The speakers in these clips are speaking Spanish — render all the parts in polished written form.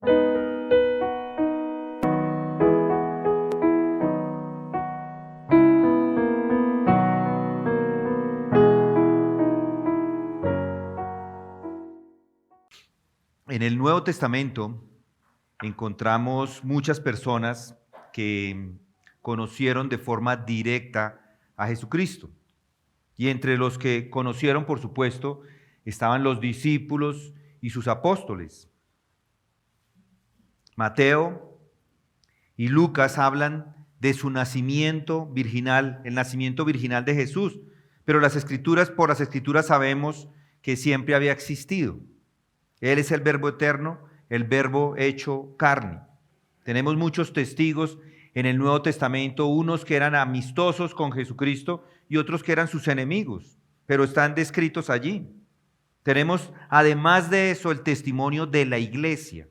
En el Nuevo Testamento encontramos muchas personas que conocieron de forma directa a Jesucristo. Y entre los que conocieron, por supuesto, estaban los discípulos y sus apóstoles. Mateo y Lucas hablan de su nacimiento virginal, el nacimiento virginal de Jesús, pero por las Escrituras sabemos que siempre había existido. Él es el Verbo eterno, el Verbo hecho carne. Tenemos muchos testigos en el Nuevo Testamento, unos que eran amistosos con Jesucristo y otros que eran sus enemigos, pero están descritos allí. Tenemos, además de eso, el testimonio de la iglesia,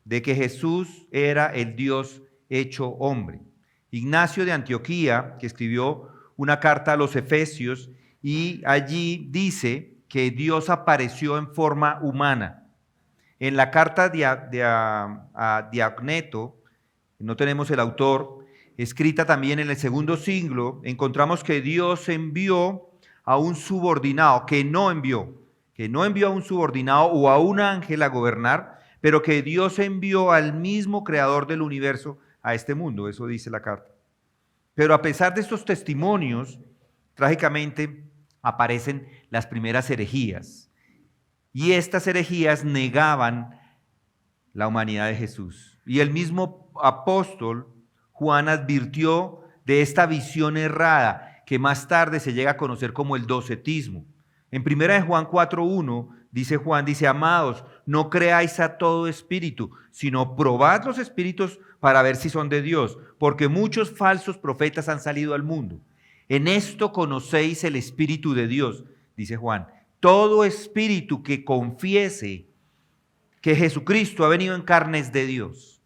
de que Jesús era el Dios hecho hombre. Ignacio de Antioquía, que escribió una carta a los Efesios, y allí dice que Dios apareció en forma humana. En la carta a Diogneto, no tenemos el autor, escrita también en el segundo siglo, encontramos que Dios envió a un subordinado, que no envió a un subordinado o a un ángel a gobernar, pero que Dios envió al mismo creador del universo a este mundo, eso dice la carta. Pero a pesar de estos testimonios, trágicamente aparecen las primeras herejías. Y estas herejías negaban la humanidad de Jesús. Y el mismo apóstol Juan advirtió de esta visión errada que más tarde se llega a conocer como el docetismo. En 1 Juan 4:1 dice Juan, amados, no creáis a todo espíritu, sino probad los espíritus para ver si son de Dios, porque muchos falsos profetas han salido al mundo. En esto conocéis el Espíritu de Dios, dice Juan. Todo espíritu que confiese que Jesucristo ha venido en carne es de Dios.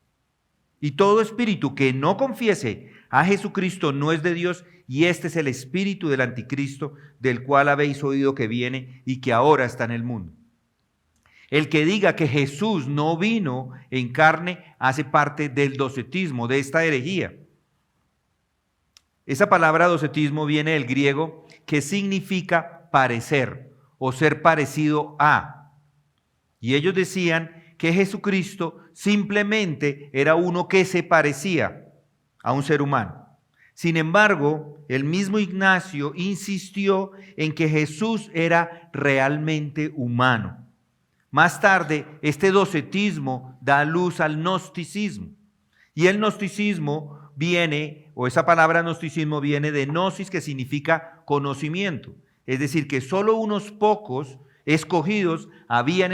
Y todo espíritu que no confiese a Jesucristo no es de Dios, y este es el espíritu del anticristo, del cual habéis oído que viene y que ahora está en el mundo. El que diga que Jesús no vino en carne hace parte del docetismo, de esta herejía. Esa palabra docetismo viene del griego que significa parecer o ser parecido a. Y ellos decían que Jesucristo simplemente era uno que se parecía a un ser humano. Sin embargo, el mismo Ignacio insistió en que Jesús era realmente humano. Más tarde, este docetismo da luz al gnosticismo. Y el gnosticismo esa palabra gnosticismo viene de gnosis, que significa conocimiento. Es decir, que solo unos pocos escogidos habían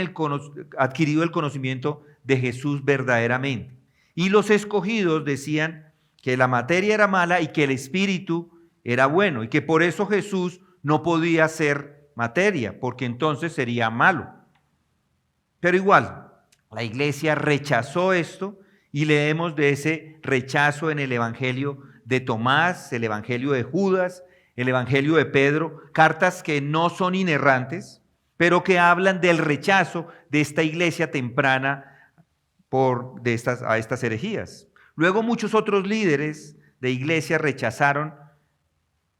adquirido el conocimiento de Jesús verdaderamente. Y los escogidos decían que la materia era mala y que el espíritu era bueno, y que por eso Jesús no podía ser materia, porque entonces sería malo. Pero igual, la iglesia rechazó esto, y leemos de ese rechazo en el Evangelio de Tomás, el Evangelio de Judas, el Evangelio de Pedro, cartas que no son inerrantes, pero que hablan del rechazo de esta iglesia temprana a estas herejías. Luego muchos otros líderes de iglesia rechazaron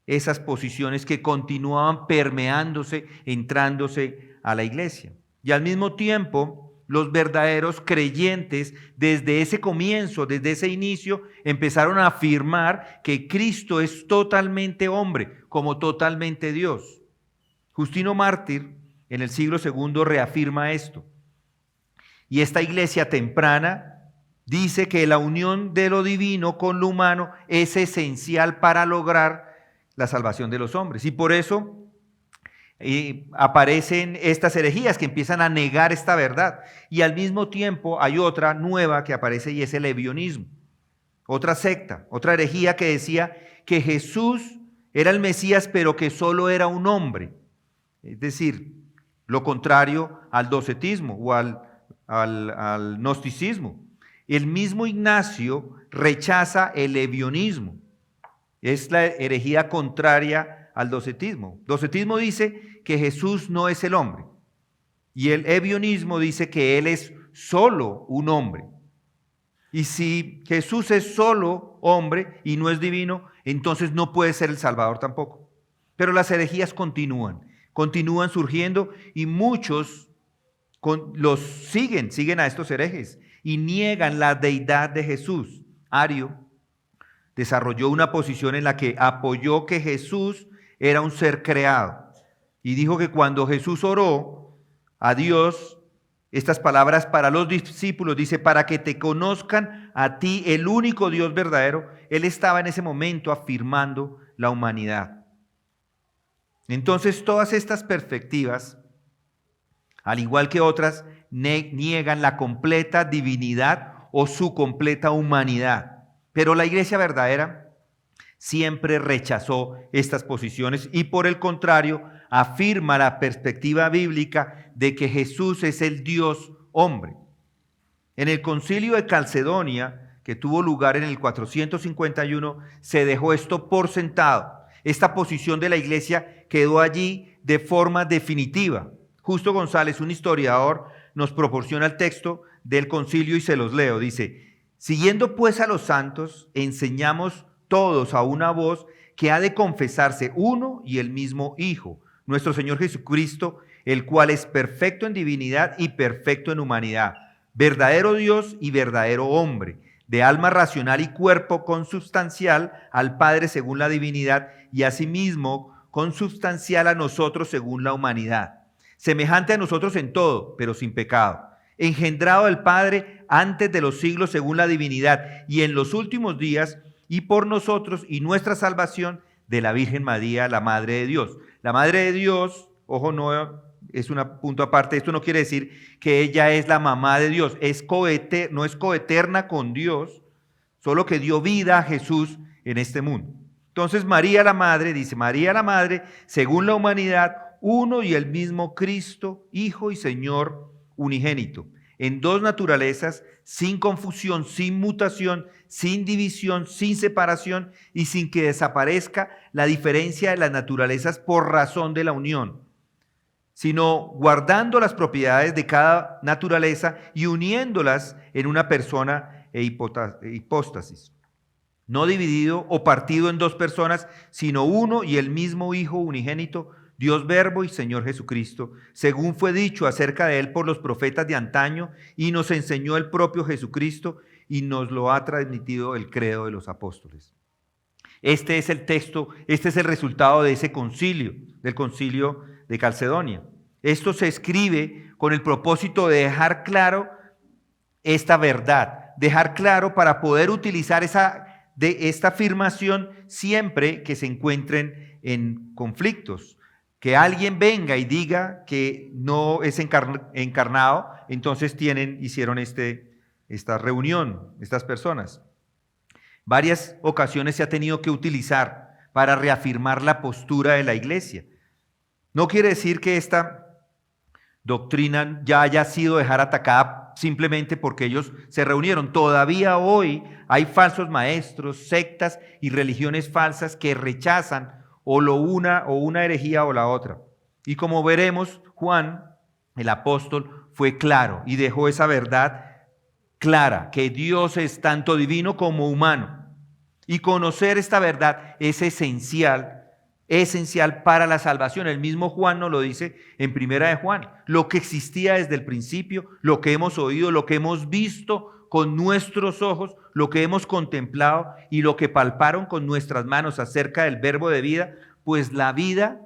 esas posiciones que continuaban permeándose, entrándose a la iglesia. Y al mismo tiempo, los verdaderos creyentes desde ese comienzo, desde ese inicio, empezaron a afirmar que Cristo es totalmente hombre, como totalmente Dios. Justino Mártir, en el siglo II, reafirma esto. Y esta iglesia temprana dice que la unión de lo divino con lo humano es esencial para lograr la salvación de los hombres. Y por eso aparecen estas herejías que empiezan a negar esta verdad. Y al mismo tiempo hay otra nueva que aparece, y es el ebionismo. Otra secta, otra herejía que decía que Jesús era el Mesías, pero que solo era un hombre. Es decir, lo contrario al docetismo o al gnosticismo. El mismo Ignacio rechaza el ebionismo. Es la herejía contraria al docetismo. Docetismo dice que Jesús no es el hombre, y el ebionismo dice que Él es solo un hombre. Y si Jesús es solo hombre y no es divino, entonces no puede ser el Salvador tampoco. Pero las herejías continúan surgiendo y muchos los siguen a estos herejes y niegan la deidad de Jesús. Ario desarrolló una posición en la que apoyó que Jesús era un ser creado y dijo que cuando Jesús oró a Dios, estas palabras para los discípulos, dice, para que te conozcan a ti, el único Dios verdadero. Él estaba en ese momento afirmando la humanidad. Entonces, todas estas perspectivas, al igual que otras, niegan la completa divinidad o su completa humanidad. Pero la iglesia verdadera siempre rechazó estas posiciones y por el contrario afirma la perspectiva bíblica de que Jesús es el Dios hombre. En el concilio de Calcedonia, que tuvo lugar en el 451, se dejó esto por sentado. Esta posición de la iglesia quedó allí de forma definitiva. Justo González, un historiador, nos proporciona el texto del concilio y se los leo. Dice, siguiendo pues a los santos, enseñamos todos a una voz que ha de confesarse uno y el mismo Hijo, nuestro Señor Jesucristo, el cual es perfecto en divinidad y perfecto en humanidad, verdadero Dios y verdadero hombre, de alma racional y cuerpo consubstancial al Padre según la divinidad y asimismo consubstancial a nosotros según la humanidad, semejante a nosotros en todo, pero sin pecado, engendrado del Padre antes de los siglos según la divinidad y en los últimos días y por nosotros y nuestra salvación de la Virgen María, la Madre de Dios. La Madre de Dios, ojo, no es un punto aparte, esto no quiere decir que ella es la mamá de Dios, no es coeterna con Dios, solo que dio vida a Jesús en este mundo. Entonces María la Madre, dice María la Madre, según la humanidad, uno y el mismo Cristo, Hijo y Señor unigénito, en dos naturalezas, sin confusión, sin mutación, sin división, sin separación y sin que desaparezca la diferencia de las naturalezas por razón de la unión, sino guardando las propiedades de cada naturaleza y uniéndolas en una persona e hipóstasis, no dividido o partido en dos personas, sino uno y el mismo Hijo unigénito, Dios Verbo y Señor Jesucristo, según fue dicho acerca de él por los profetas de antaño y nos enseñó el propio Jesucristo y nos lo ha transmitido el credo de los apóstoles. Este es el texto, este es el resultado de ese concilio, del concilio de Calcedonia. Esto se escribe con el propósito de dejar claro esta verdad, dejar claro para poder utilizar esta afirmación siempre que se encuentren en conflictos. Que alguien venga y diga que no es encarnado, entonces hicieron esta reunión, estas personas. Varias ocasiones se ha tenido que utilizar para reafirmar la postura de la iglesia. No quiere decir que esta doctrina ya haya sido dejada atacada simplemente porque ellos se reunieron. Todavía hoy hay falsos maestros, sectas y religiones falsas que rechazan o una herejía o la otra. Y como veremos, Juan, el apóstol, fue claro y dejó esa verdad clara, que Dios es tanto divino como humano. Y conocer esta verdad es esencial para la salvación. El mismo Juan nos lo dice en Primera de Juan. Lo que existía desde el principio, lo que hemos oído, lo que hemos visto con nuestros ojos, lo que hemos contemplado y lo que palparon con nuestras manos acerca del verbo de vida, pues la vida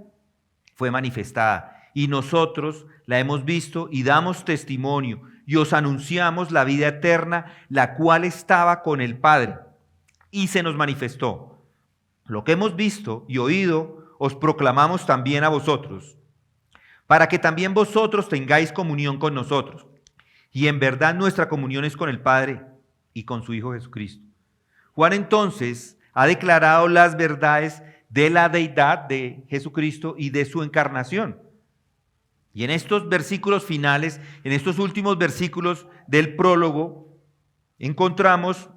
fue manifestada y nosotros la hemos visto y damos testimonio y os anunciamos la vida eterna, la cual estaba con el Padre y se nos manifestó. Lo que hemos visto y oído os proclamamos también a vosotros, para que también vosotros tengáis comunión con nosotros. Y en verdad nuestra comunión es con el Padre y con su Hijo Jesucristo. Juan entonces ha declarado las verdades de la deidad de Jesucristo y de su encarnación. Y en estos versículos finales, en estos últimos versículos del prólogo, encontramos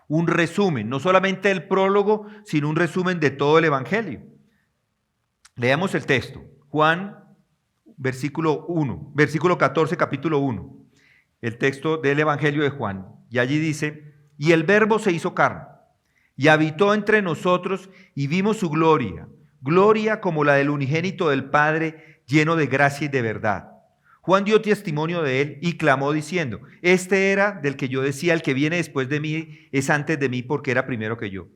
un resumen, no solamente del prólogo, sino un resumen de todo el Evangelio. Leamos el texto. Juan, versículo 14, capítulo 1. el texto del Evangelio de Juan. Y allí dice, y el Verbo se hizo carne, y habitó entre nosotros, y vimos su gloria, gloria como la del unigénito del Padre, lleno de gracia y de verdad. Juan dio testimonio de él y clamó diciendo, este era del que yo decía, el que viene después de mí es antes de mí porque era primero que yo.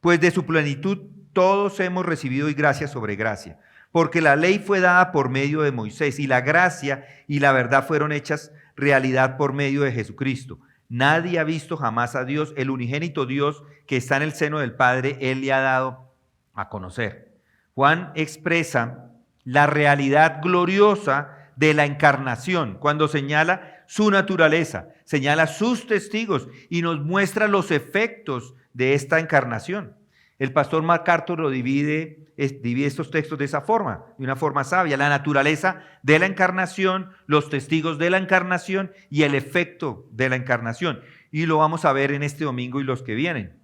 Pues de su plenitud todos hemos recibido y gracia sobre gracia, porque la ley fue dada por medio de Moisés y la gracia y la verdad fueron hechas realidad por medio de Jesucristo. Nadie ha visto jamás a Dios, el unigénito Dios que está en el seno del Padre, Él le ha dado a conocer. Juan expresa la realidad gloriosa de la encarnación cuando señala su naturaleza, señala sus testigos y nos muestra los efectos de esta encarnación. El pastor MacArthur lo divide estos textos de esa forma, de una forma sabia: la naturaleza de la encarnación, los testigos de la encarnación y el efecto de la encarnación. Y lo vamos a ver en este domingo y los que vienen.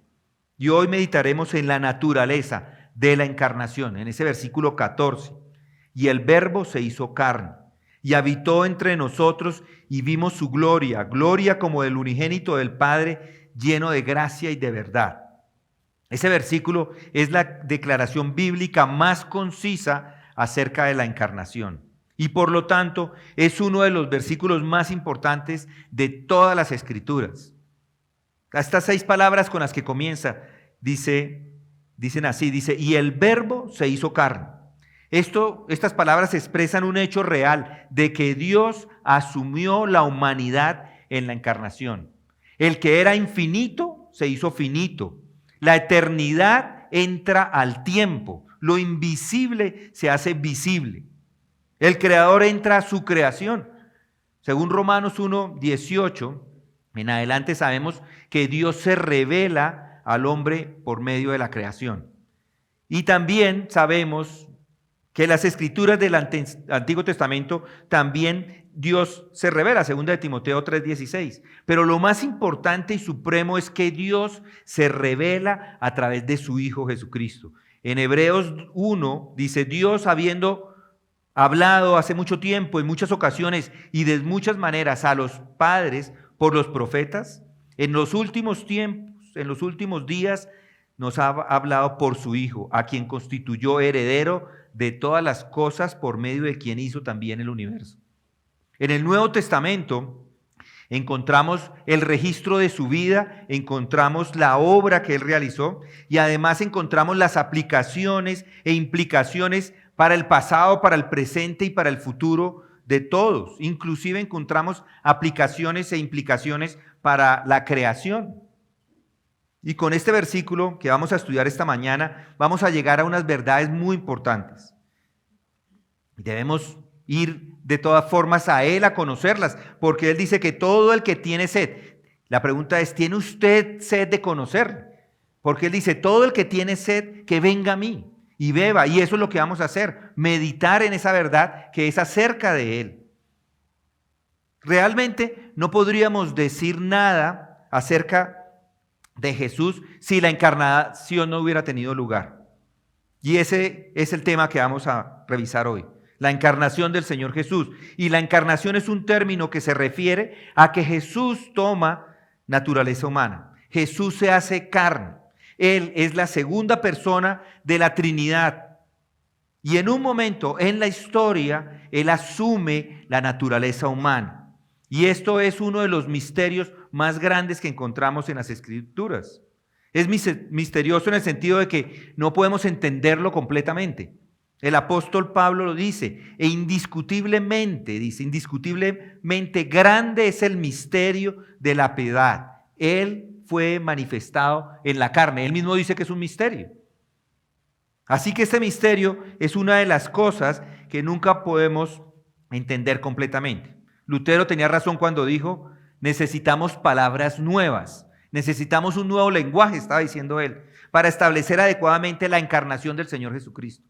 Y hoy meditaremos en la naturaleza de la encarnación, en ese versículo 14. Y el Verbo se hizo carne y habitó entre nosotros y vimos su gloria, gloria como del unigénito del Padre, lleno de gracia y de verdad. Ese versículo es la declaración bíblica más concisa acerca de la encarnación y por lo tanto es uno de los versículos más importantes de todas las Escrituras. Estas 6 palabras con las que comienza dicen así, y el Verbo se hizo carne. Estas palabras expresan un hecho real de que Dios asumió la humanidad en la encarnación. El que era infinito se hizo finito. La eternidad entra al tiempo. Lo invisible se hace visible. El Creador entra a su creación. Según Romanos 1:18, en adelante sabemos que Dios se revela al hombre por medio de la creación. Y también sabemos que las escrituras del Antiguo Testamento también Dios se revela, 2 de Timoteo 3:16. Pero lo más importante y supremo es que Dios se revela a través de su Hijo Jesucristo. En Hebreos 1 dice, Dios habiendo hablado hace mucho tiempo, en muchas ocasiones y de muchas maneras a los padres por los profetas, en los últimos tiempos, en los últimos días, nos ha hablado por su Hijo, a quien constituyó heredero de todas las cosas por medio de quien hizo también el universo. En el Nuevo Testamento encontramos el registro de su vida, encontramos la obra que él realizó y además encontramos las aplicaciones e implicaciones para el pasado, para el presente y para el futuro de todos. Inclusive encontramos aplicaciones e implicaciones para la creación. Y con este versículo que vamos a estudiar esta mañana, vamos a llegar a unas verdades muy importantes. Debemos ir de todas formas a Él a conocerlas, porque Él dice que todo el que tiene sed, la pregunta es, ¿tiene usted sed de conocer? Porque Él dice, todo el que tiene sed, que venga a mí y beba, y eso es lo que vamos a hacer, meditar en esa verdad que es acerca de Él. Realmente no podríamos decir nada acerca de Jesús si la encarnación no hubiera tenido lugar. Y ese es el tema que vamos a revisar hoy, la encarnación del Señor Jesús. Y la encarnación es un término que se refiere a que Jesús toma naturaleza humana. Jesús se hace carne. Él es la segunda persona de la Trinidad. Y en un momento en la historia, Él asume la naturaleza humana. Y esto es uno de los misterios más grandes que encontramos en las Escrituras. Es misterioso en el sentido de que no podemos entenderlo completamente. El apóstol Pablo lo dice, indiscutiblemente grande es el misterio de la piedad. Él fue manifestado en la carne. Él mismo dice que es un misterio. Así que este misterio es una de las cosas que nunca podemos entender completamente. Lutero tenía razón cuando dijo, necesitamos palabras nuevas, necesitamos un nuevo lenguaje, estaba diciendo él, para establecer adecuadamente la encarnación del Señor Jesucristo.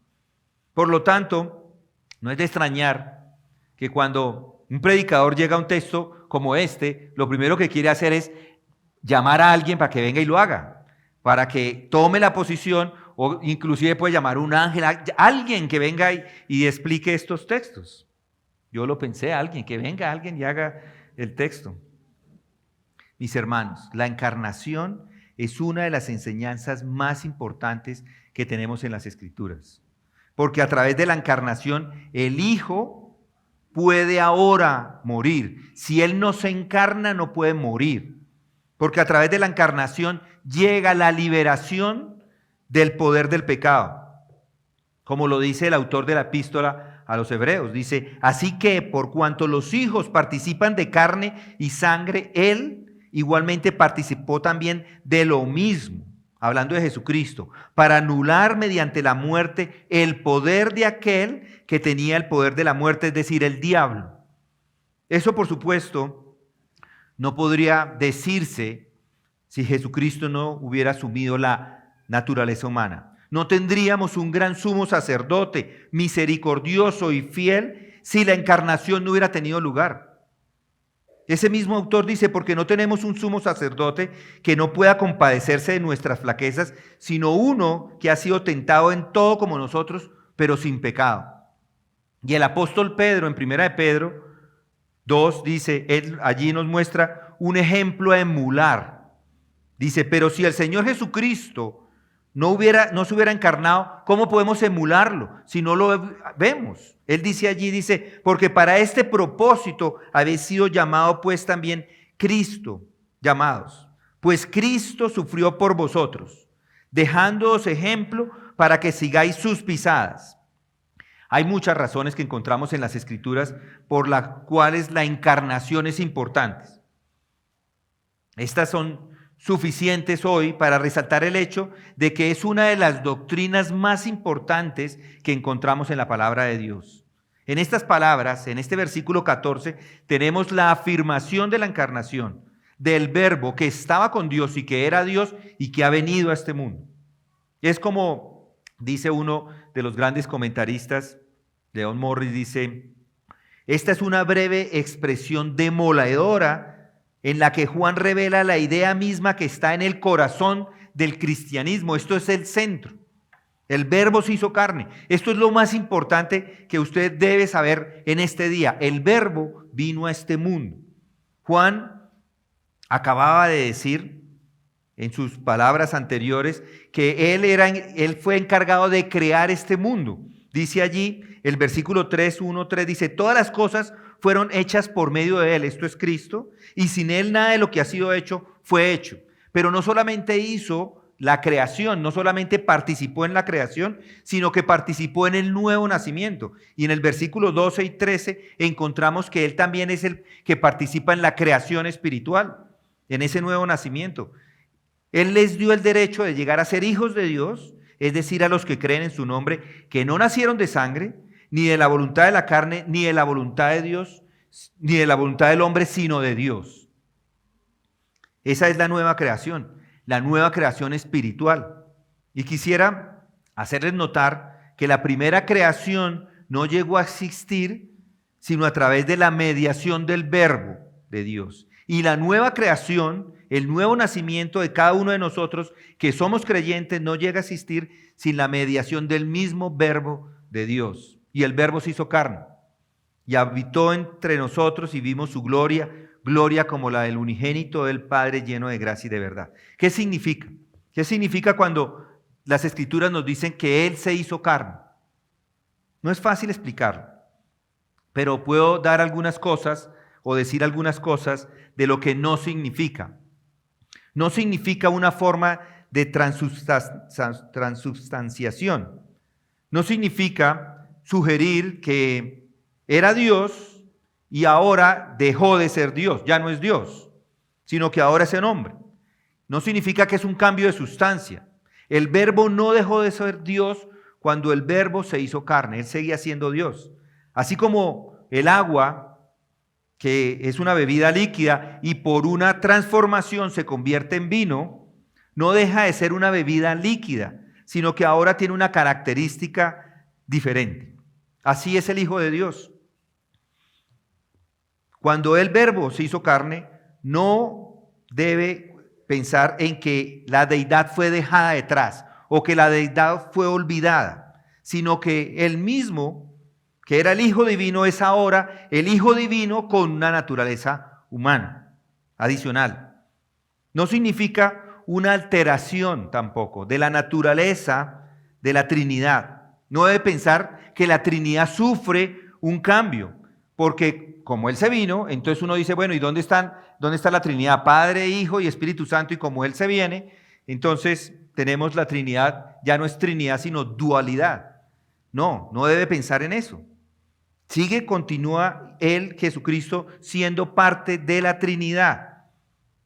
Por lo tanto, no es de extrañar que cuando un predicador llega a un texto como este, lo primero que quiere hacer es llamar a alguien para que venga y lo haga, para que tome la posición, o inclusive puede llamar a un ángel, a alguien que venga y explique estos textos. Yo lo pensé, alguien que venga, alguien y haga el texto. Mis hermanos, la encarnación es una de las enseñanzas más importantes que tenemos en las Escrituras. Porque a través de la encarnación, el Hijo puede ahora morir. Si Él no se encarna, no puede morir. Porque a través de la encarnación llega la liberación del poder del pecado. Como lo dice el autor de la epístola a los Hebreos. Dice, así que por cuanto los hijos participan de carne y sangre, Él igualmente participó también de lo mismo, hablando de Jesucristo, para anular mediante la muerte el poder de aquel que tenía el poder de la muerte, es decir, el diablo. Eso, por supuesto, no podría decirse si Jesucristo no hubiera asumido la naturaleza humana. No tendríamos un gran sumo sacerdote, misericordioso y fiel, si la encarnación no hubiera tenido lugar. Ese mismo autor dice, porque no tenemos un sumo sacerdote que no pueda compadecerse de nuestras flaquezas, sino uno que ha sido tentado en todo como nosotros, pero sin pecado. Y el apóstol Pedro, en 1 de Pedro 2, dice, él allí nos muestra un ejemplo a emular. Dice, pero si el Señor Jesucristo no se hubiera encarnado, ¿cómo podemos emularlo si no lo vemos? Él dice allí, dice, porque para este propósito habéis sido llamado pues también Cristo, llamados. Pues Cristo sufrió por vosotros, dejándoos ejemplo para que sigáis sus pisadas. Hay muchas razones que encontramos en las Escrituras por las cuales la encarnación es importante. Estas son suficientes hoy para resaltar el hecho de que es una de las doctrinas más importantes que encontramos en la palabra de Dios. En estas palabras, en este versículo 14, tenemos la afirmación de la encarnación, del Verbo que estaba con Dios y que era Dios y que ha venido a este mundo. Es como dice uno de los grandes comentaristas, Leon Morris, dice, esta es una breve expresión demoledora en la que Juan revela la idea misma que está en el corazón del cristianismo. Esto es el centro. El Verbo se hizo carne. Esto es lo más importante que usted debe saber en este día. El Verbo vino a este mundo. Juan acababa de decir en sus palabras anteriores que él fue encargado de crear este mundo. Dice allí el versículo 3, 1, 3, dice, todas las cosas fueron hechas por medio de Él, esto es Cristo, y sin Él nada de lo que ha sido hecho fue hecho. Pero no solamente hizo la creación, no solamente participó en la creación, sino que participó en el nuevo nacimiento. Y en el versículo 12 y 13 encontramos que Él también es el que participa en la creación espiritual, en ese nuevo nacimiento. Él les dio el derecho de llegar a ser hijos de Dios, es decir, a los que creen en su nombre, que no nacieron de sangre, ni de la voluntad de la carne, ni de la voluntad de Dios, ni de la voluntad del hombre, sino de Dios. Esa es la nueva creación espiritual. Y quisiera hacerles notar que la primera creación no llegó a existir sino a través de la mediación del Verbo de Dios. Y la nueva creación, el nuevo nacimiento de cada uno de nosotros que somos creyentes, no llega a existir sin la mediación del mismo Verbo de Dios. Y el Verbo se hizo carne y habitó entre nosotros y vimos su gloria, gloria como la del unigénito del Padre, lleno de gracia y de verdad. ¿Qué significa? ¿Qué significa cuando las Escrituras nos dicen que Él se hizo carne? No es fácil explicarlo, pero puedo dar algunas cosas o decir algunas cosas de lo que no significa. No significa una forma de transubstanciación. No significa sugerir que era Dios y ahora dejó de ser Dios, ya no es Dios, sino que ahora es el hombre. No significa que es un cambio de sustancia. El Verbo no dejó de ser Dios cuando el Verbo se hizo carne, Él seguía siendo Dios. Así como el agua, que es una bebida líquida y por una transformación se convierte en vino, no deja de ser una bebida líquida, sino que ahora tiene una característica diferente. Así es el Hijo de Dios. Cuando el Verbo se hizo carne, no debe pensar en que la deidad fue dejada detrás o que la deidad fue olvidada, sino que Él mismo, que era el Hijo Divino, es ahora el Hijo Divino con una naturaleza humana, adicional. No significa una alteración tampoco de la naturaleza de la Trinidad. No debe pensar que la Trinidad sufre un cambio, porque como Él se vino, entonces uno dice, bueno, ¿y dónde está la Trinidad? Padre, Hijo y Espíritu Santo, y como Él se viene, entonces tenemos la Trinidad, ya no es Trinidad, sino dualidad. No debe pensar en eso. Continúa Él, Jesucristo, siendo parte de la Trinidad.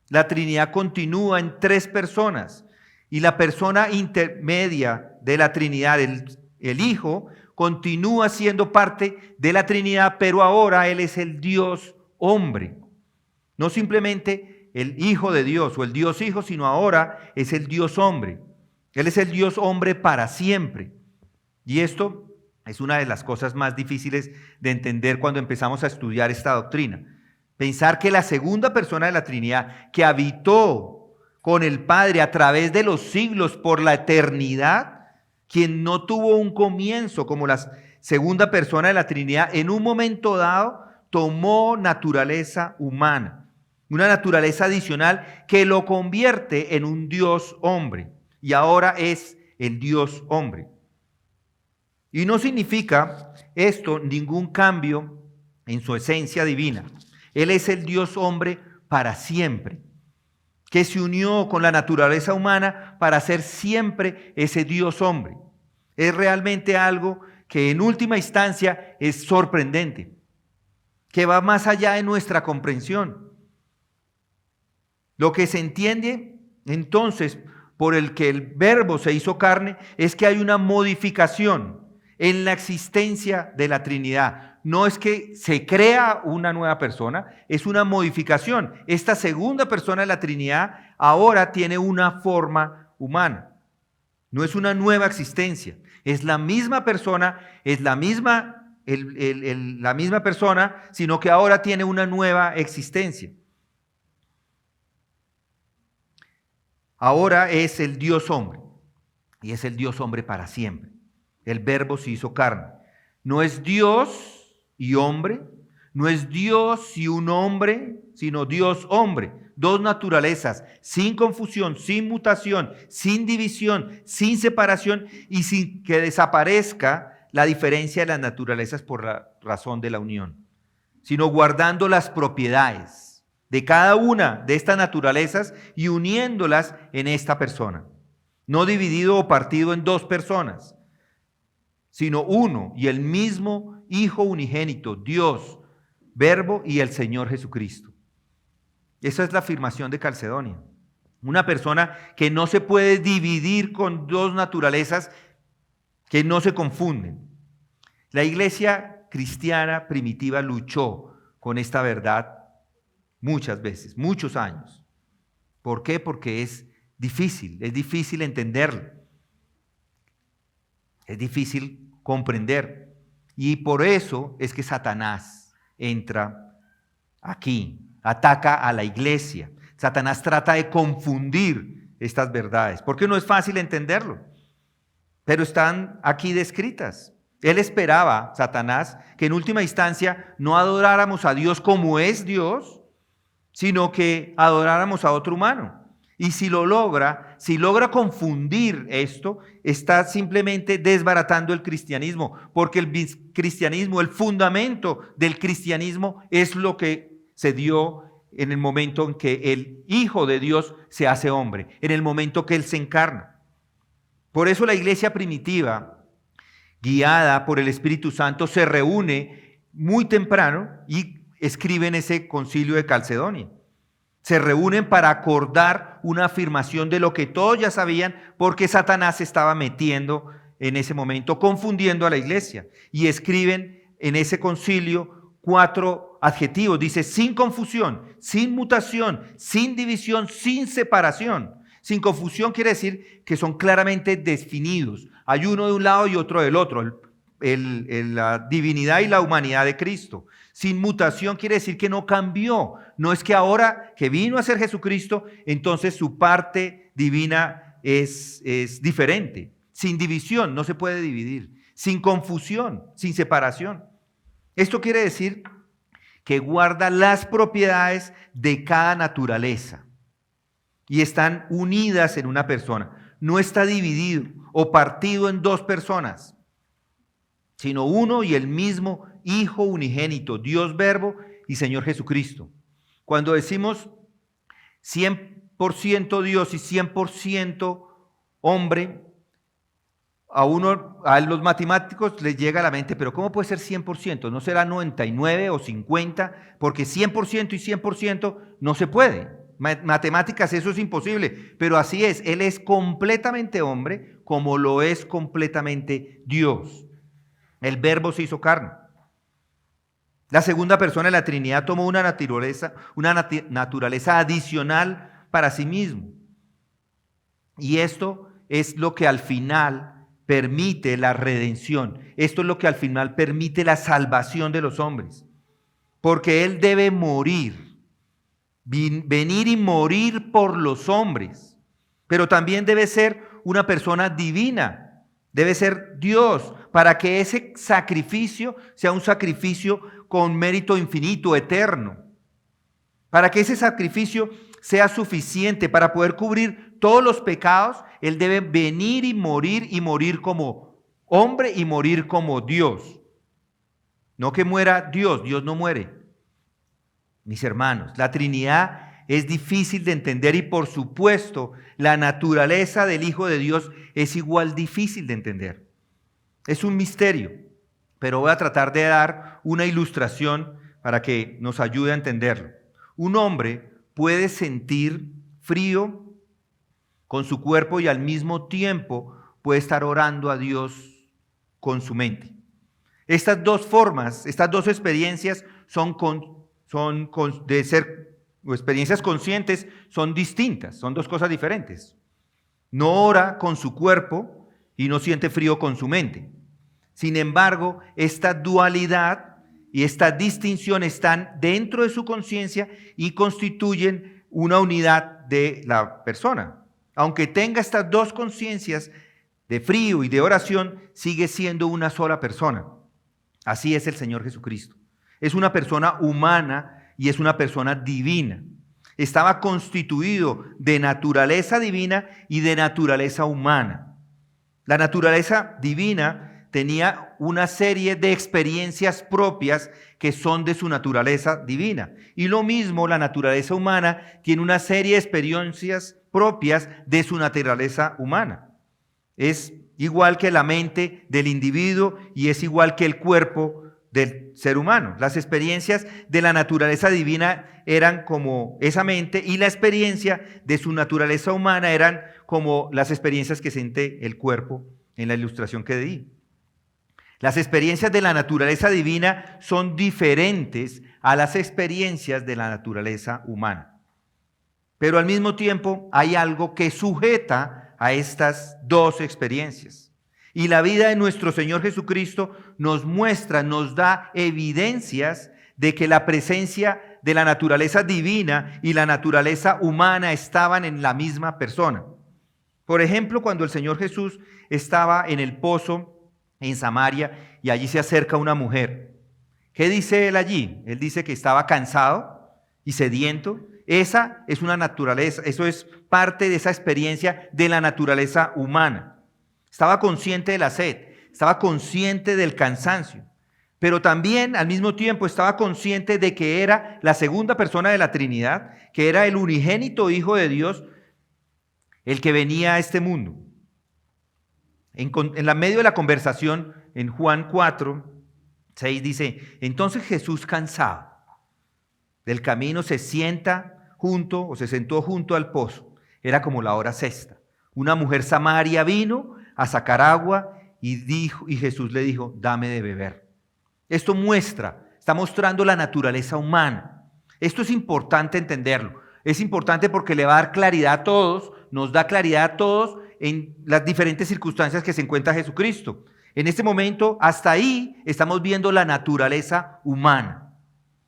La Trinidad continúa en 3 personas, y la persona intermedia de la Trinidad, el Hijo, continúa siendo parte de la Trinidad, pero ahora Él es el Dios hombre. No simplemente el Hijo de Dios o el Dios Hijo, sino ahora es el Dios hombre. Él es el Dios hombre para siempre. Y esto es una de las cosas más difíciles de entender cuando empezamos a estudiar esta doctrina. Pensar que la segunda persona de la Trinidad, que habitó con el Padre a través de los siglos por la eternidad, quien no tuvo un comienzo como la segunda persona de la Trinidad, en un momento dado tomó naturaleza humana, una naturaleza adicional que lo convierte en un Dios hombre, y ahora es el Dios hombre. Y no significa esto ningún cambio en su esencia divina. Él es el Dios hombre para siempre, que se unió con la naturaleza humana para ser siempre ese Dios hombre. Es realmente algo que en última instancia es sorprendente, que va más allá de nuestra comprensión. Lo que se entiende entonces por el que el Verbo se hizo carne es que hay una modificación en la existencia de la Trinidad. No es que se crea una nueva persona, es una modificación. Esta segunda persona de la Trinidad ahora tiene una forma humana. No es una nueva existencia, es la misma persona, es la misma persona, sino que ahora tiene una nueva existencia. Ahora es el Dios hombre, y es el Dios hombre para siempre. El Verbo se hizo carne. No es Dios y hombre, no es Dios y un hombre, sino Dios hombre. 2 naturalezas, sin confusión, sin mutación, sin división, sin separación y sin que desaparezca la diferencia de las naturalezas por la razón de la unión, sino guardando las propiedades de cada una de estas naturalezas y uniéndolas en esta persona. No dividido o partido en 2 personas, sino uno y el mismo Hijo unigénito, Dios, Verbo y el Señor Jesucristo. Esa es la afirmación de Calcedonia. Una persona que no se puede dividir con 2 naturalezas que no se confunden. La iglesia cristiana primitiva luchó con esta verdad muchas veces, muchos años. ¿Por qué? Porque es difícil entenderlo. Es difícil comprender. Y por eso es que Satanás entra aquí, ataca a la iglesia. Satanás trata de confundir estas verdades, porque no es fácil entenderlo, pero están aquí descritas. Él esperaba, Satanás, que en última instancia no adoráramos a Dios como es Dios, sino que adoráramos a otro humano. Y si logra confundir esto, está simplemente desbaratando el cristianismo, porque el cristianismo, el fundamento del cristianismo es lo que se dio en el momento en que el Hijo de Dios se hace hombre, en el momento que Él se encarna. Por eso la iglesia primitiva, guiada por el Espíritu Santo, se reúne muy temprano y escribe en ese concilio de Calcedonia. Se reúnen para acordar una afirmación de lo que todos ya sabían, porque Satanás se estaba metiendo en ese momento, confundiendo a la iglesia. Y escriben en ese concilio 4 adjetivos. Dice, sin confusión, sin mutación, sin división, sin separación. Sin confusión quiere decir que son claramente definidos. Hay uno de un lado y otro del otro. La divinidad y la humanidad de Cristo. Sin mutación quiere decir que no cambió. No es que ahora que vino a ser Jesucristo, entonces su parte divina es diferente. Sin división, no se puede dividir. Sin confusión, sin separación. Esto quiere decir que guarda las propiedades de cada naturaleza y están unidas en una persona. No está dividido o partido en dos personas, sino uno y el mismo Hijo unigénito, Dios Verbo y Señor Jesucristo. Cuando decimos 100% Dios y 100% hombre, a los matemáticos les llega a la mente, pero ¿cómo puede ser 100%? ¿No será 99 o 50? Porque 100% y 100% no se puede. Matemáticas, eso es imposible, pero así es. Él es completamente hombre como lo es completamente Dios. El Verbo se hizo carne. La segunda persona de la Trinidad tomó una naturaleza adicional para sí mismo. Y esto es lo que al final permite la redención. Esto es lo que al final permite la salvación de los hombres. Porque Él debe morir, venir y morir por los hombres. Pero también debe ser una persona divina, debe ser Dios, para que ese sacrificio sea un sacrificio con mérito infinito, eterno. Para que ese sacrificio sea suficiente para poder cubrir todos los pecados, Él debe venir y morir como hombre y morir como Dios. No que muera Dios, Dios no muere. Mis hermanos, la Trinidad es difícil de entender y por supuesto la naturaleza del Hijo de Dios es igual difícil de entender. Es un misterio, pero voy a tratar de dar una ilustración para que nos ayude a entenderlo. Un hombre puede sentir frío con su cuerpo y al mismo tiempo puede estar orando a Dios con su mente. Estas dos formas, estas dos experiencias de ser experiencias conscientes son distintas, son dos cosas diferentes. No ora con su cuerpo y no siente frío con su mente. Sin embargo, esta dualidad y esta distinción están dentro de su conciencia y constituyen una unidad de la persona. Aunque tenga estas dos conciencias de frío y de oración, sigue siendo una sola persona. Así es el Señor Jesucristo. Es una persona humana y es una persona divina. Estaba constituido de naturaleza divina y de naturaleza humana. La naturaleza divina tenía una serie de experiencias propias que son de su naturaleza divina. Y lo mismo la naturaleza humana tiene una serie de experiencias propias de su naturaleza humana. Es igual que la mente del individuo y es igual que el cuerpo del ser humano. Las experiencias de la naturaleza divina eran como esa mente y la experiencia de su naturaleza humana eran como las experiencias que siente el cuerpo en la ilustración que di. Las experiencias de la naturaleza divina son diferentes a las experiencias de la naturaleza humana. Pero al mismo tiempo hay algo que sujeta a estas dos experiencias. Y la vida de nuestro Señor Jesucristo nos muestra, nos da evidencias de que la presencia de la naturaleza divina y la naturaleza humana estaban en la misma persona. Por ejemplo, cuando el Señor Jesús estaba en el pozo en Samaria y allí se acerca una mujer. ¿Qué dice él allí? Él dice que estaba cansado y sediento. Esa es una naturaleza, eso es parte de esa experiencia de la naturaleza humana. Estaba consciente de la sed, estaba consciente del cansancio, pero también al mismo tiempo estaba consciente de que era la segunda persona de la Trinidad, que era el unigénito Hijo de Dios, el que venía a este mundo. En la medio de la conversación, en Juan 4:6 dice, entonces Jesús cansado del camino se sentó junto al pozo. Era como la hora sexta. Una mujer samaria vino a sacar agua y Jesús le dijo, dame de beber. Esto está mostrando la naturaleza humana. Esto es importante entenderlo. Es importante porque le va a dar claridad a todos, nos da claridad a todos en las diferentes circunstancias que se encuentra Jesucristo. En este momento, hasta ahí, estamos viendo la naturaleza humana.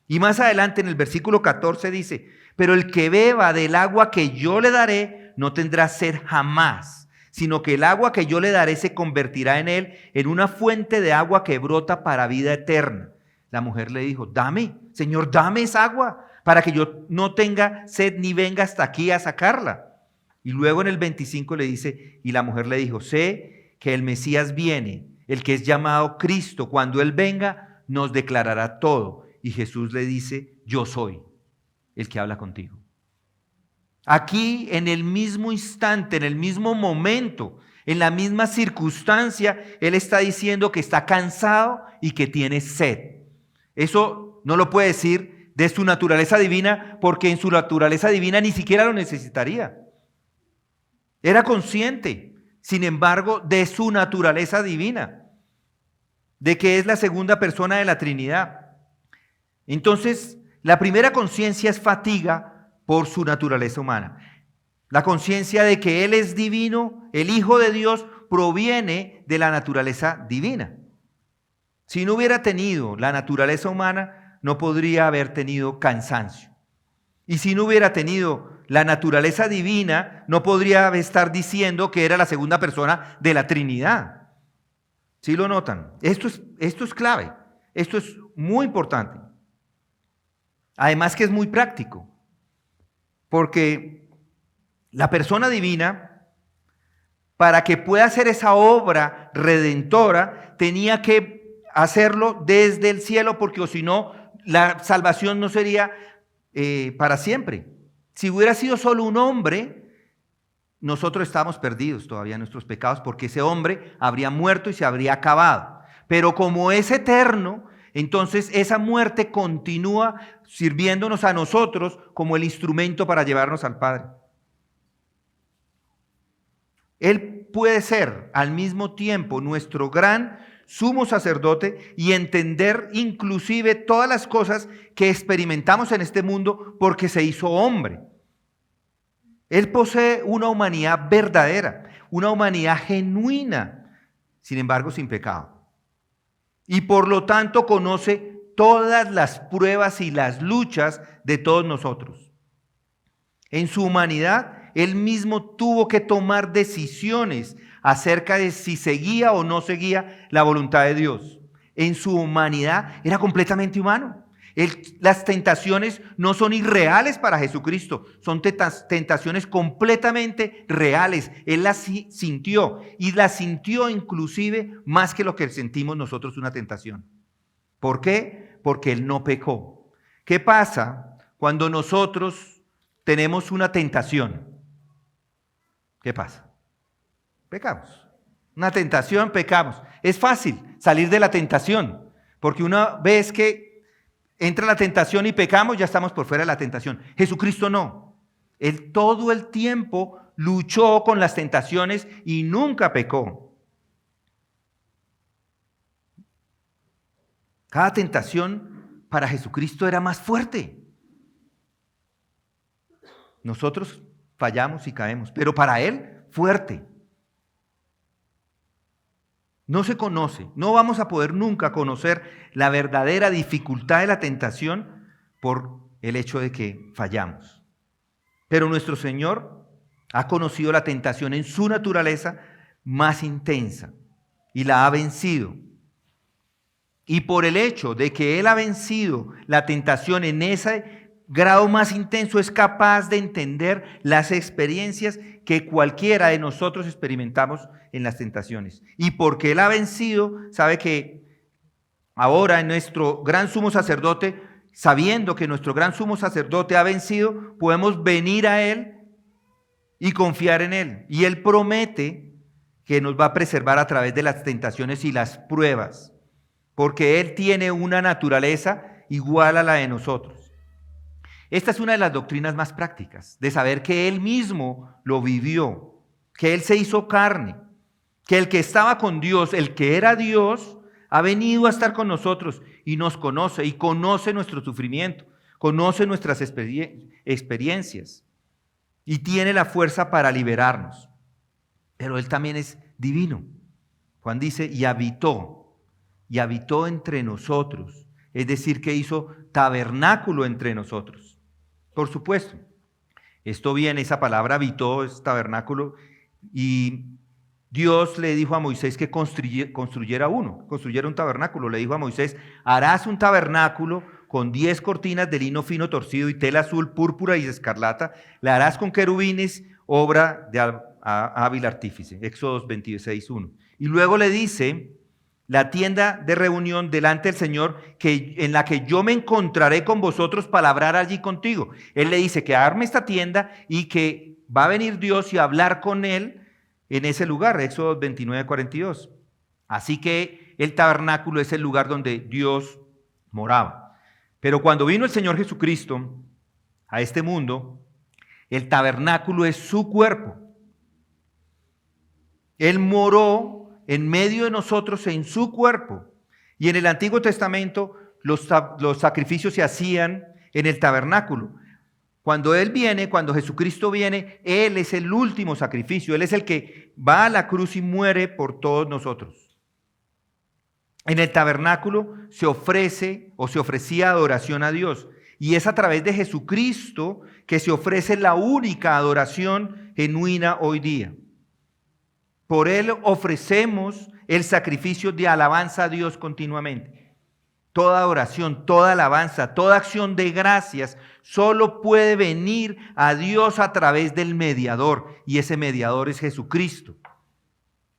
Y más adelante en el versículo 14 dice, pero el que beba del agua que yo le daré no tendrá sed jamás, sino que el agua que yo le daré se convertirá en él en una fuente de agua que brota para vida eterna. La mujer le dijo, dame, Señor, dame esa agua para que yo no tenga sed ni venga hasta aquí a sacarla. Y luego en el 25 le dice, y la mujer le dijo, sé que el Mesías viene, el que es llamado Cristo. Cuando Él venga, nos declarará todo. Y Jesús le dice, yo soy el que habla contigo. Aquí, en el mismo instante, en el mismo momento, en la misma circunstancia, Él está diciendo que está cansado y que tiene sed. Eso no lo puede decir de su naturaleza divina, porque en su naturaleza divina ni siquiera lo necesitaría. Era consciente, sin embargo, de su naturaleza divina, de que es la segunda persona de la Trinidad. Entonces, la primera conciencia es fatiga por su naturaleza humana. La conciencia de que Él es divino, el Hijo de Dios, proviene de la naturaleza divina. Si no hubiera tenido la naturaleza humana, no podría haber tenido cansancio. Y si no hubiera tenido la naturaleza divina, no podría estar diciendo que era la segunda persona de la Trinidad. ¿Sí lo notan? Esto es clave. Esto es muy importante. Además que es muy práctico. Porque la persona divina, para que pueda hacer esa obra redentora, tenía que hacerlo desde el cielo, porque o si no, la salvación no sería para siempre. Si hubiera sido solo un hombre, nosotros estábamos perdidos todavía en nuestros pecados, porque ese hombre habría muerto y se habría acabado. Pero como es eterno, entonces esa muerte continúa sirviéndonos a nosotros como el instrumento para llevarnos al Padre. Él puede ser al mismo tiempo nuestro gran sumo sacerdote y entender inclusive todas las cosas que experimentamos en este mundo porque se hizo hombre. Él posee una humanidad verdadera, una humanidad genuina, sin embargo sin pecado. Y por lo tanto conoce todas las pruebas y las luchas de todos nosotros. En su humanidad, Él mismo tuvo que tomar decisiones acerca de si seguía o no seguía la voluntad de Dios. En su humanidad era completamente humano. Las tentaciones no son irreales para Jesucristo, son tentaciones completamente reales. Él las sintió y las sintió inclusive más que lo que sentimos nosotros una tentación. ¿Por qué? Porque Él no pecó. ¿Qué pasa cuando nosotros tenemos una tentación? ¿Qué pasa? Pecamos. Una tentación, pecamos. Es fácil salir de la tentación, porque una vez que entra la tentación y pecamos, ya estamos por fuera de la tentación. Jesucristo no. Él todo el tiempo luchó con las tentaciones y nunca pecó. Cada tentación para Jesucristo era más fuerte. Nosotros fallamos y caemos, pero para Él, fuerte. No se conoce, no vamos a poder nunca conocer la verdadera dificultad de la tentación por el hecho de que fallamos. Pero nuestro Señor ha conocido la tentación en su naturaleza más intensa y la ha vencido. Y por el hecho de que Él ha vencido la tentación en ese grado más intenso, es capaz de entender las experiencias que cualquiera de nosotros experimentamos en las tentaciones. Y porque Él ha vencido, sabe que ahora en nuestro gran sumo sacerdote, sabiendo que nuestro gran sumo sacerdote ha vencido, podemos venir a Él y confiar en Él. Y Él promete que nos va a preservar a través de las tentaciones y las pruebas, porque Él tiene una naturaleza igual a la de nosotros. Esta es una de las doctrinas más prácticas, de saber que Él mismo lo vivió, que Él se hizo carne, que el que estaba con Dios, el que era Dios, ha venido a estar con nosotros y nos conoce y conoce nuestro sufrimiento, conoce nuestras experiencias y tiene la fuerza para liberarnos. Pero Él también es divino. Juan dice, y habitó entre nosotros, es decir, que hizo tabernáculo entre nosotros. Por supuesto, esto viene, esa palabra habitó, es tabernáculo, y Dios le dijo a Moisés que construyera un tabernáculo. Le dijo a Moisés, harás un tabernáculo con 10 cortinas de lino fino torcido y tela azul, púrpura y escarlata. Le harás con querubines, obra de hábil artífice. Éxodo 26:1. Y luego le dice, la tienda de reunión delante del Señor, en la que yo me encontraré con vosotros para hablar allí contigo. Él le dice que arme esta tienda y que va a venir Dios y a hablar con él en ese lugar, Éxodo 29:42. Así que el tabernáculo es el lugar donde Dios moraba. Pero cuando vino el Señor Jesucristo a este mundo, el tabernáculo es su cuerpo. Él moró en medio de nosotros en su cuerpo. Y en el Antiguo Testamento los sacrificios se hacían en el tabernáculo. Cuando Jesucristo viene, Él es el último sacrificio. Él es el que va a la cruz y muere por todos nosotros. En el tabernáculo se ofrecía adoración a Dios. Y es a través de Jesucristo que se ofrece la única adoración genuina hoy día. Por Él ofrecemos el sacrificio de alabanza a Dios continuamente. Toda oración, toda alabanza, toda acción de gracias solo puede venir a Dios a través del mediador, y ese mediador es Jesucristo.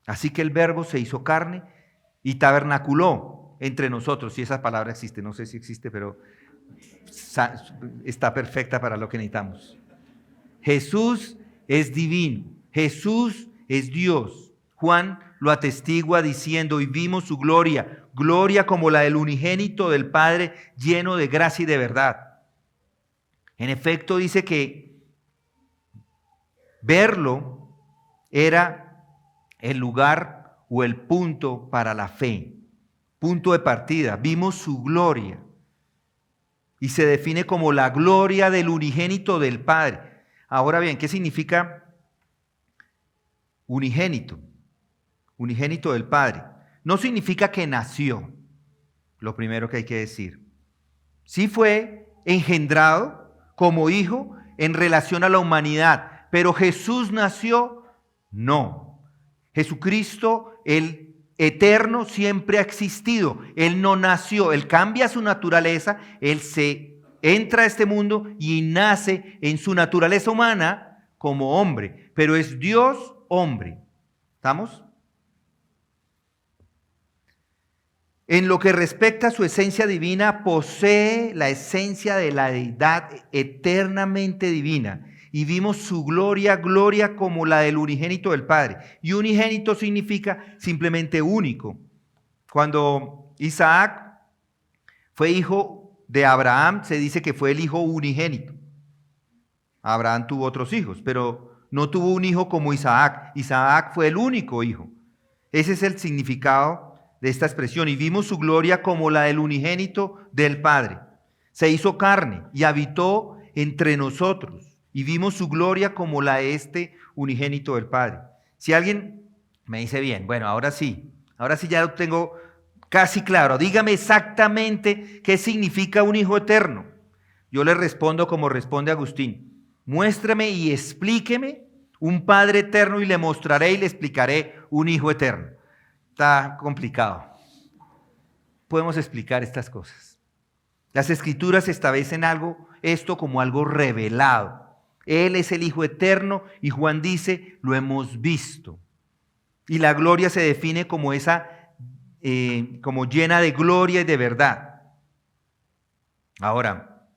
Así que el Verbo se hizo carne y tabernaculó entre nosotros. Si esa palabra existe, no sé si existe, pero está perfecta para lo que necesitamos. Jesús es divino, Jesús es Dios. Juan lo atestigua diciendo, y vimos su gloria, gloria como la del unigénito del Padre, lleno de gracia y de verdad. En efecto, dice que verlo era el lugar o el punto para la fe, punto de partida. Vimos su gloria y se define como la gloria del unigénito del Padre. Ahora bien, ¿qué significa unigénito? Unigénito del Padre. No significa que nació, lo primero que hay que decir. Sí fue engendrado como hijo en relación a la humanidad, pero Jesús nació, no. Jesucristo, el eterno, siempre ha existido. Él no nació, Él cambia su naturaleza, Él entra a este mundo y nace en su naturaleza humana como hombre, pero es Dios hombre. ¿Estamos? En lo que respecta a su esencia divina, posee la esencia de la deidad eternamente divina. Y vimos su gloria, gloria como la del unigénito del Padre. Y unigénito significa simplemente único. Cuando Isaac fue hijo de Abraham, se dice que fue el hijo unigénito. Abraham tuvo otros hijos, pero no tuvo un hijo como Isaac. Isaac fue el único hijo. Ese es el significado de esta expresión. Y vimos su gloria como la del unigénito del Padre. Se hizo carne y habitó entre nosotros. Y vimos su gloria como la de este unigénito del Padre. Si alguien me dice bien, bueno, ahora sí ya lo tengo casi claro. Dígame exactamente qué significa un hijo eterno. Yo le respondo como responde Agustín. Muéstrame y explíqueme un Padre eterno y le mostraré y le explicaré un hijo eterno. Está complicado. Podemos explicar estas cosas. Las Escrituras establecen esto como algo revelado. Él es el Hijo eterno y Juan dice, lo hemos visto. Y la gloria se define como como llena de gloria y de verdad. Ahora,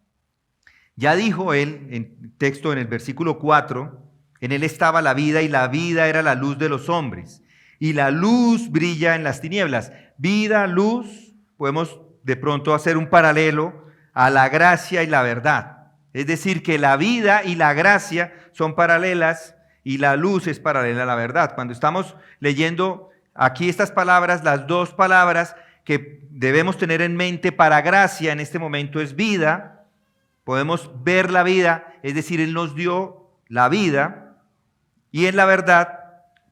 ya dijo él en texto en el versículo 4, en él estaba la vida y la vida era la luz de los hombres. Y la luz brilla en las tinieblas. Vida, luz, podemos de pronto hacer un paralelo a la gracia y la verdad. Es decir, que la vida y la gracia son paralelas y la luz es paralela a la verdad. Cuando estamos leyendo aquí estas palabras, las dos palabras que debemos tener en mente para gracia en este momento es vida. Podemos ver la vida, es decir, Él nos dio la vida. Y en la verdad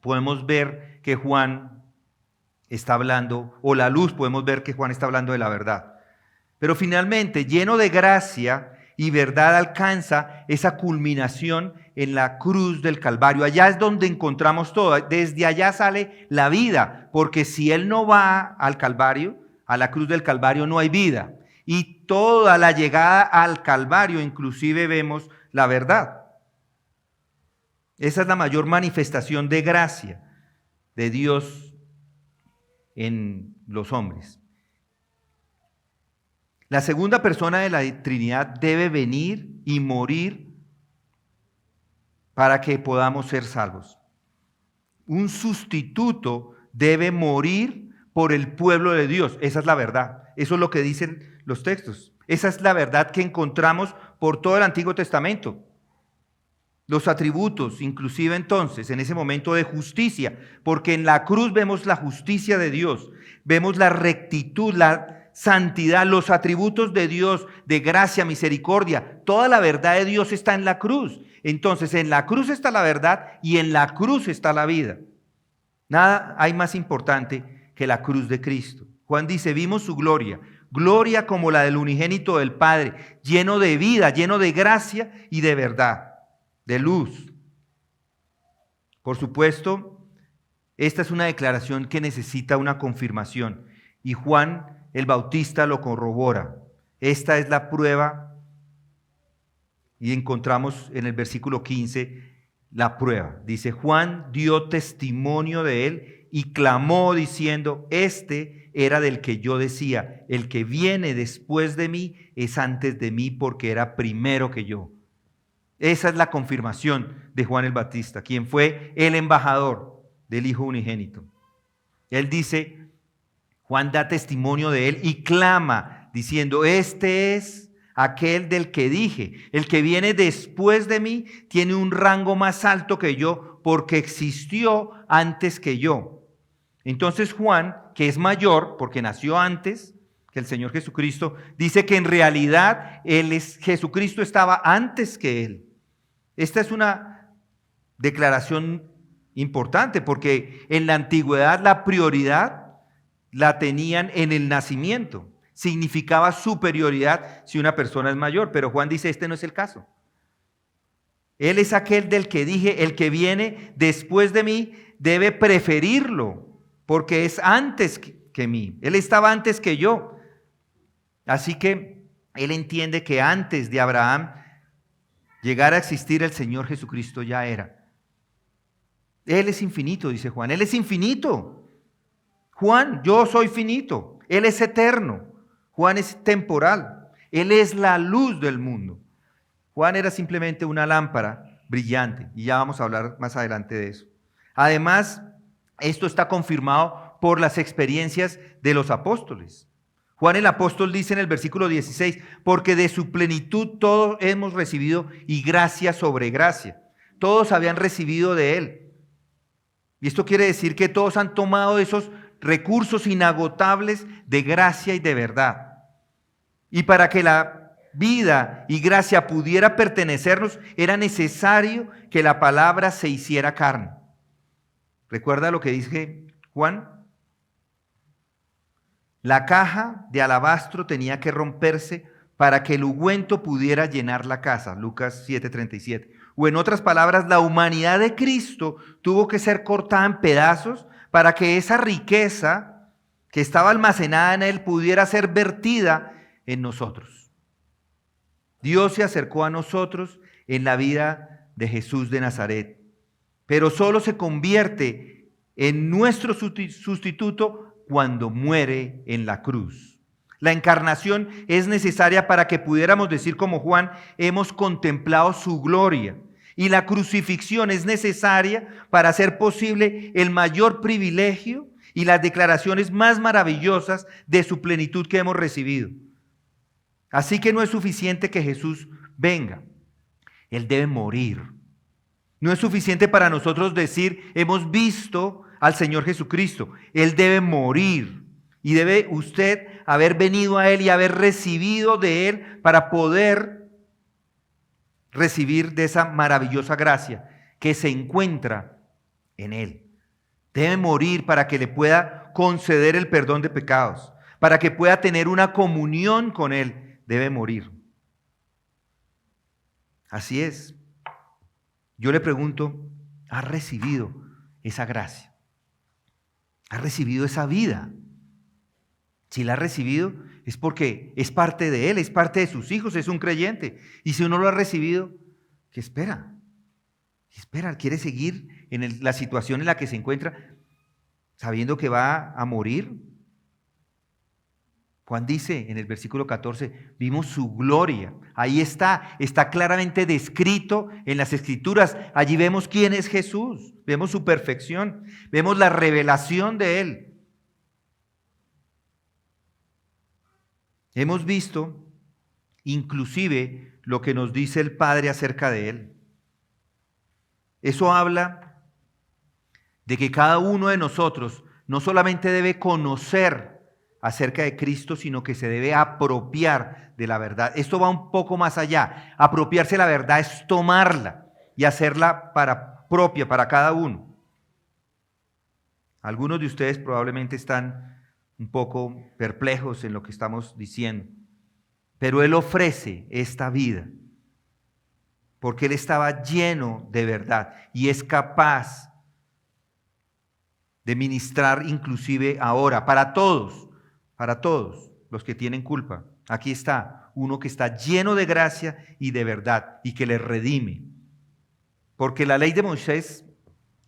podemos ver que Juan está hablando, o la luz podemos ver que Juan está hablando de la verdad. Pero finalmente, lleno de gracia, y verdad alcanza esa culminación en la cruz del Calvario. Allá es donde encontramos todo. Desde allá sale la vida, porque si Él no va al Calvario, a la cruz del Calvario, no hay vida. Y toda la llegada al Calvario, inclusive vemos la verdad. Esa es la mayor manifestación de gracia de Dios en los hombres. La segunda persona de la Trinidad debe venir y morir para que podamos ser salvos. Un sustituto debe morir por el pueblo de Dios. Esa es la verdad. Eso es lo que dicen los textos. Esa es la verdad que encontramos por todo el Antiguo Testamento. Los atributos, inclusive entonces, en ese momento de justicia, porque en la cruz vemos la justicia de Dios, vemos la rectitud, la santidad, los atributos de Dios, de gracia, misericordia, toda la verdad de Dios está en la cruz. Entonces, en la cruz está la verdad y en la cruz está la vida. Nada hay más importante que la cruz de Cristo. Juan dice, vimos su gloria, gloria como la del unigénito del Padre, lleno de vida, lleno de gracia y de verdad, de luz. Por supuesto, esta es una declaración que necesita una confirmación y Juan el Bautista lo corrobora. Esta es la prueba y encontramos en el versículo 15 la prueba. Dice, Juan dio testimonio de él y clamó diciendo, este era del que yo decía, el que viene después de mí es antes de mí porque era primero que yo. Esa es la confirmación de Juan el Bautista, quien fue el embajador del Hijo unigénito. Él dice, Juan da testimonio de él y clama diciendo, este es aquel del que dije, el que viene después de mí tiene un rango más alto que yo porque existió antes que yo. Entonces Juan, que es mayor porque nació antes que el Señor Jesucristo, dice que en realidad Jesucristo estaba antes que él. Esta es una declaración importante porque en la antigüedad la prioridad la tenían en el nacimiento. Significaba superioridad si una persona es mayor, pero Juan dice, este no es el caso. Él es aquel del que dije, el que viene después de mí debe preferirlo, porque es antes que mí. Él estaba antes que yo. Así que él entiende que antes de Abraham llegara a existir el Señor Jesucristo ya era. Él es infinito, dice Juan, Él es infinito. Juan, yo soy finito, Él es eterno, Juan es temporal, Él es la luz del mundo. Juan era simplemente una lámpara brillante y ya vamos a hablar más adelante de eso. Además, esto está confirmado por las experiencias de los apóstoles. Juan el apóstol dice en el versículo 16, porque de su plenitud todos hemos recibido y gracia sobre gracia. Todos habían recibido de Él. Y esto quiere decir que todos han tomado esos recursos inagotables de gracia y de verdad. Y para que la vida y gracia pudiera pertenecernos, era necesario que la palabra se hiciera carne. ¿Recuerda lo que dice Juan? La caja de alabastro tenía que romperse para que el ungüento pudiera llenar la casa. Lucas 7:37. O en otras palabras, la humanidad de Cristo tuvo que ser cortada en pedazos para que esa riqueza que estaba almacenada en Él pudiera ser vertida en nosotros. Dios se acercó a nosotros en la vida de Jesús de Nazaret, pero solo se convierte en nuestro sustituto cuando muere en la cruz. La encarnación es necesaria para que pudiéramos decir como Juan, hemos contemplado su gloria. Y la crucifixión es necesaria para hacer posible el mayor privilegio y las declaraciones más maravillosas de su plenitud que hemos recibido. Así que no es suficiente que Jesús venga. Él debe morir. No es suficiente para nosotros decir, hemos visto al Señor Jesucristo. Él debe morir. Y debe usted haber venido a Él y haber recibido de Él para poder recibir de esa maravillosa gracia que se encuentra en Él. Debe morir para que le pueda conceder el perdón de pecados, para que pueda tener una comunión con Él. Debe morir. Así es. Yo le pregunto, ¿has recibido esa gracia? ¿Has recibido esa vida? Si la has recibido es porque es parte de Él, es parte de sus hijos, es un creyente. Y si uno lo ha recibido, ¿qué espera? ¿Qué espera? ¿Quiere seguir en la situación en la que se encuentra sabiendo que va a morir? Juan dice en el versículo 14, vimos su gloria. Ahí está claramente descrito en las Escrituras. Allí vemos quién es Jesús, vemos su perfección, vemos la revelación de Él. Hemos visto inclusive lo que nos dice el Padre acerca de Él. Eso habla de que cada uno de nosotros no solamente debe conocer acerca de Cristo, sino que se debe apropiar de la verdad. Esto va un poco más allá. Apropiarse de la verdad es tomarla y hacerla propia para cada uno. Algunos de ustedes probablemente están un poco perplejos en lo que estamos diciendo, pero Él ofrece esta vida porque Él estaba lleno de verdad y es capaz de ministrar inclusive ahora para todos los que tienen culpa. Aquí está uno que está lleno de gracia y de verdad y que les redime. Porque la ley de Moisés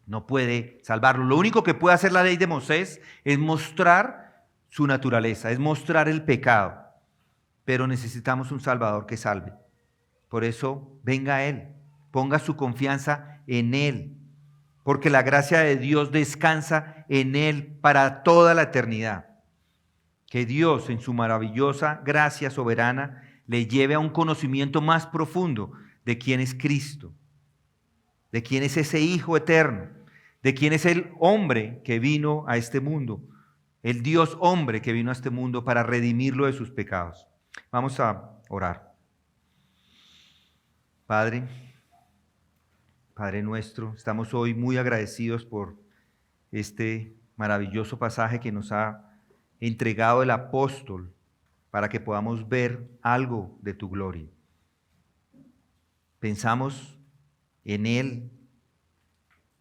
no puede salvarlo. Lo único que puede hacer la ley de Moisés es mostrar su naturaleza, es mostrar el pecado. Pero necesitamos un Salvador que salve. Por eso venga a Él, ponga su confianza en Él. Porque la gracia de Dios descansa en Él para toda la eternidad. Que Dios en su maravillosa gracia soberana le lleve a un conocimiento más profundo de quién es Cristo, de quién es ese Hijo eterno, de quién es el hombre que vino a este mundo, el Dios hombre que vino a este mundo para redimirlo de sus pecados. Vamos a orar. Padre nuestro, estamos hoy muy agradecidos por este maravilloso pasaje que nos ha entregado el apóstol para que podamos ver algo de tu gloria. Pensamos en él,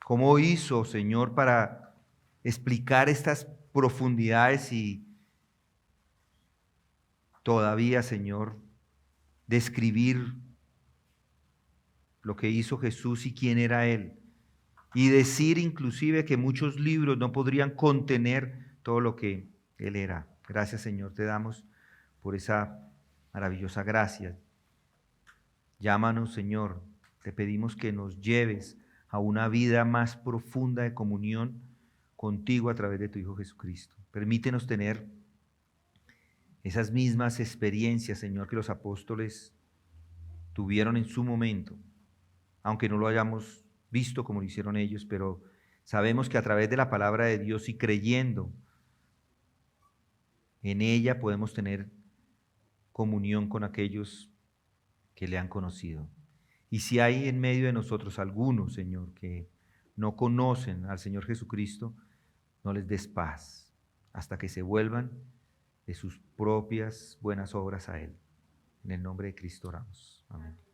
cómo hizo, Señor, para explicar estas profundidades y todavía, Señor, describir lo que hizo Jesús y quién era Él. Y decir inclusive que muchos libros no podrían contener todo lo que Él era. Gracias, Señor, te damos por esa maravillosa gracia. Llámanos, Señor, te pedimos que nos lleves a una vida más profunda de comunión contigo a través de tu Hijo Jesucristo. Permítenos tener esas mismas experiencias, Señor, que los apóstoles tuvieron en su momento, aunque no lo hayamos visto como lo hicieron ellos, pero sabemos que a través de la palabra de Dios y creyendo en ella podemos tener comunión con aquellos que le han conocido. Y si hay en medio de nosotros algunos, Señor, que no conocen al Señor Jesucristo, no les des paz hasta que se vuelvan de sus propias buenas obras a Él. En el nombre de Cristo oramos. Amén.